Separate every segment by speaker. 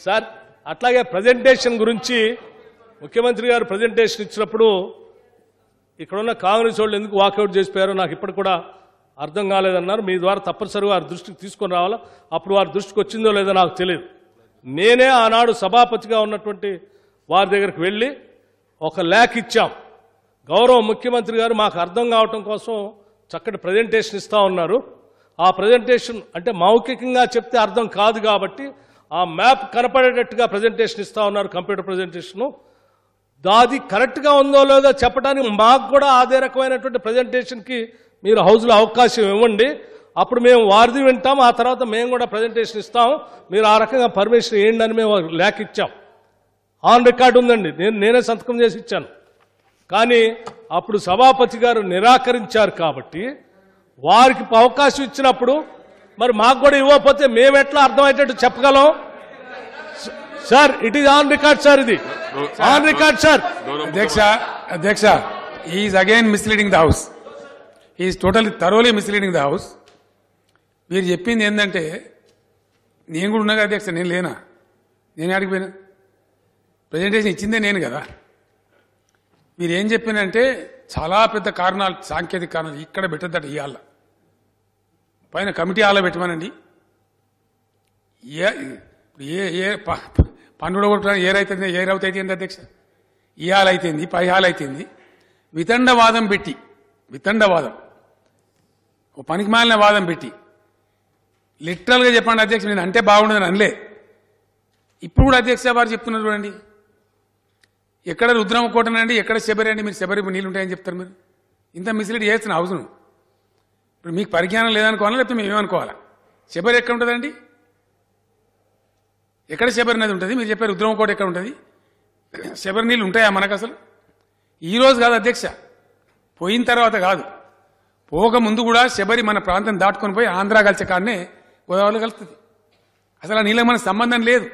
Speaker 1: Sir అట్లాగే presentation గురించి ముఖ్యమంత్రి గారు ప్రెజెంటేషన్ ఇచ్చినప్పుడు ఇక్కడున్న కాంగ్రెస్ వాళ్ళు ఎందుకు వాకౌట్ చేసిపోయారో నాకు ఇప్పటికి కూడా అర్థం కాలేదన్నారు. మీ ద్వారా తప్పనిసరిగా వారి దృష్టికి తీసుకొని రావాలా. అప్పుడు వారి దృష్టికి వచ్చిందో లేదో నాకు తెలియదు. నేనే ఆనాడు సభాపతిగా ఉన్నటువంటి వారి దగ్గరికి వెళ్ళి ఒక లేఖ ఇచ్చాం. గౌరవ ముఖ్యమంత్రి గారు మాకు అర్థం కావటం కోసం చక్కటి ప్రజెంటేషన్ ఇస్తా ఉన్నారు. ఆ ప్రజెంటేషన్ అంటే మౌఖికంగా చెప్తే అర్థం కాదు కాబట్టి ఆ మ్యాప్ కనపడేటట్టుగా ప్రజెంటేషన్ ఇస్తా ఉన్నారు, కంప్యూటర్ ప్రజెంటేషను. దాది కరెక్ట్గా ఉందో లేదో చెప్పడానికి మాకు కూడా అదే రకమైనటువంటి ప్రజెంటేషన్కి మీరు హౌస్లో అవకాశం ఇవ్వండి. అప్పుడు మేము వారిది వింటాం, ఆ తర్వాత మేము కూడా ప్రజెంటేషన్ ఇస్తాం. మీరు ఆ రకంగా పర్మిషన్ ఇవ్వండి అని మేము లేఖ ఇచ్చాం. ఆన్ రికార్డు ఉందండి, నేనే సంతకం చేసి ఇచ్చాను. కానీ అప్పుడు సభాపతి గారు నిరాకరించారు కాబట్టి వారికి అవకాశం ఇచ్చినప్పుడు మరి మాకు కూడా ఇవ్వకపోతే మేము ఎట్లా అర్థమయ్యేటట్టు చెప్పగలం sir? It is on record sir, ఇది ఆన్ రికార్డ్ సార్.
Speaker 2: అధ్యక్ష is again misleading the house. Is totally thoroughly misleading the house. మీరు చెప్పింది ఏంటంటే నేను కూడా ఉన్నా కదా అధ్యక్ష, నేను లేనా? నేను అడిగిపోయినా ప్రజెంటేషన్ ఇచ్చిందే నేను కదా. మీరు ఏం చెప్పినంటే చాలా పెద్ద కారణాలు, సాంకేతిక కారణాలు ఇక్కడ పెట్టద్దట. ఈ హాల్లో పైన కమిటీ హాల్లో పెట్టమనండి. ఏ పన్నుడు కొట్టడానికి ఏరైతుంది, ఏ రౌత్ అయితే అధ్యక్ష? ఈ హాల్ అయితేంది, పై హాల్ అయితేంది. వితండవాదం పెట్టి, వితండవాదం ఓ పనికి మాలిన వాదం పెట్టి లిటరల్గా చెప్పండి అధ్యక్ష. నేను అంటే బాగుండదని అనలే. ఇప్పుడు కూడా అధ్యక్ష వారు చెప్తున్నారు చూడండి, ఎక్కడ రుద్రమ కోటనండి, ఎక్కడ శబరి అండి. మీరు శబరి నీళ్ళు ఉంటాయని చెప్తారు. మీరు ఇంత మిస్లీడ్ చేస్తున్న హౌస్ను. ఇప్పుడు మీకు పరిజ్ఞానం లేదనుకోవాలా, లేకపోతే మేము ఏమనుకోవాలా? శబరి ఎక్కడ ఉంటుందండి? ఎక్కడ శబరి నది ఉంటుంది? మీరు చెప్పారు రుద్రమ కోట ఎక్కడ ఉంటుంది? శబరి నీళ్ళు ఉంటాయా మనకు? అసలు ఈరోజు కాదు అధ్యక్ష, పోయిన తర్వాత కాదు, పోక ముందు కూడా శబరి మన ప్రాంతం దాటుకొని పోయి ఆంధ్ర కలిసే కాడనే గోదావరిలో కలుస్తుంది. అసలు ఆ నీళ్ళకి మనకు సంబంధం లేదు.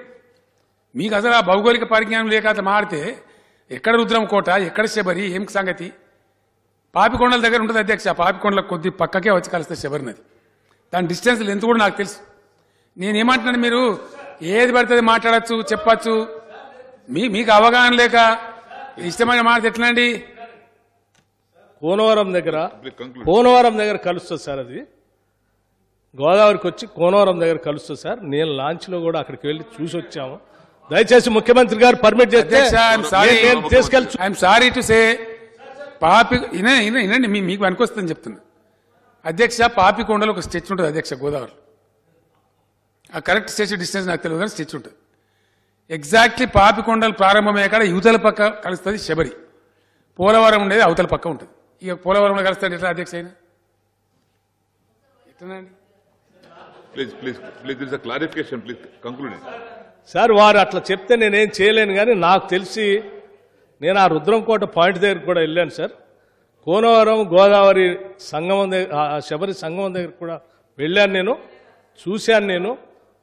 Speaker 2: మీకు అసలు ఆ భౌగోళిక పరిజ్ఞానం లేక అట్లా మాడితే ఎక్కడ రుద్రం కోట, ఎక్కడ శబరి, ఏం సంగతి? పాపికొండల దగ్గర ఉంటుంది అధ్యక్ష. పాపికొండలకు కొద్ది పక్కకే వచ్చి కలుస్తుంది శబరి నది. దాని డిస్టెన్స్ ఎంత కూడా నాకు తెలుసు. నేనేమంటున్నాను, మీరు ఏది పడుతుంది మాట్లాడచ్చు, చెప్పచ్చు. మీకు అవగాహన లేక ఇష్టమైన మాట ఎట్లండి?
Speaker 1: కోనవరం దగ్గర కలుస్తుంది సార్. అది గోదావరికి వచ్చి కోనవరం దగ్గర కలుస్తుంది సార్. నేను లాంచ్లో కూడా అక్కడికి వెళ్ళి చూసి వచ్చాము. దయచేసి ముఖ్యమంత్రి గారు పర్మిట్ చేస్తే
Speaker 2: ఐఎమ్ సారీ టు సే వినండి, మీకు పనికొస్తుందని చెప్తున్నా అధ్యక్ష. పాపికొండలో ఒక స్టెచ్ ఉంటుంది అధ్యక్ష గోదావరి. ఆ కరెక్ట్ స్టెచ్ డిస్టెన్స్ నాకు తెలియదు కానీ స్టెచ్ ఉంటుంది. ఎగ్జాక్ట్లీ పాపికొండలు ప్రారంభమయ్యే కాడ యువతల పక్క కలుస్తుంది శబరి. పోలవరం ఉండేది అవతల పక్క ఉంటుంది. ఇక పోలవరంలో కలుస్తాడు ఎట్లా అధ్యక్ష అయినా? ఎట్లనండి?
Speaker 1: సార్ వారు అట్లా చెప్తే నేనేం చేయలేను. కానీ నాకు తెలిసి నేను ఆ రుద్రంకోట పాయింట్ దగ్గర కూడా వెళ్ళాను సార్. కోనవరం గోదావరి సంగమం దగ్గర, శబరి సంగమం దగ్గర కూడా వెళ్ళాను, నేను చూశాను. నేను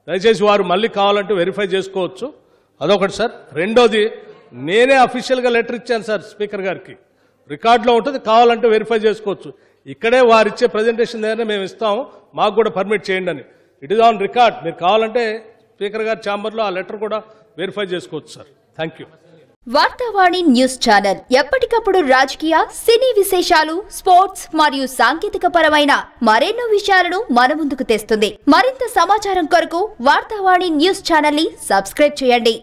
Speaker 1: దయచేసి వారు మళ్ళీ కావాలంటే వెరిఫై చేసుకోవచ్చు. అదొకటి సార్. రెండోది, నేనే అఫీషియల్గా లెటర్ ఇచ్చాను సార్ స్పీకర్ గారికి, రికార్డులో ఉంటుంది, కావాలంటే వెరిఫై చేసుకోవచ్చు. ఇక్కడే వారు ఇచ్చే ప్రజెంటేషన్ దగ్గర మేము ఇస్తాము, మాకు కూడా పర్మిట్ చేయండి అని. It is on record. మీరు కావాలంటే స్పీకర్ గారి ఛాంబర్లో ఆ లెటర్ కూడా వెరిఫై చేసుకోవచ్చు sir. Thank you.
Speaker 3: Vartavani news channel ఎప్పటికప్పుడు రాజకీయ, సినీ విశేషాలు, స్పోర్ట్స్ మరియు సాంకేతిక పరమైన మరెన్నో విషయాలను మన ముందుకు తెస్తుంది. మరింత సమాచారం కొరకు వార్తావాణి న్యూస్ ఛానల్ ని సబ్స్క్రైబ్ చేయండి.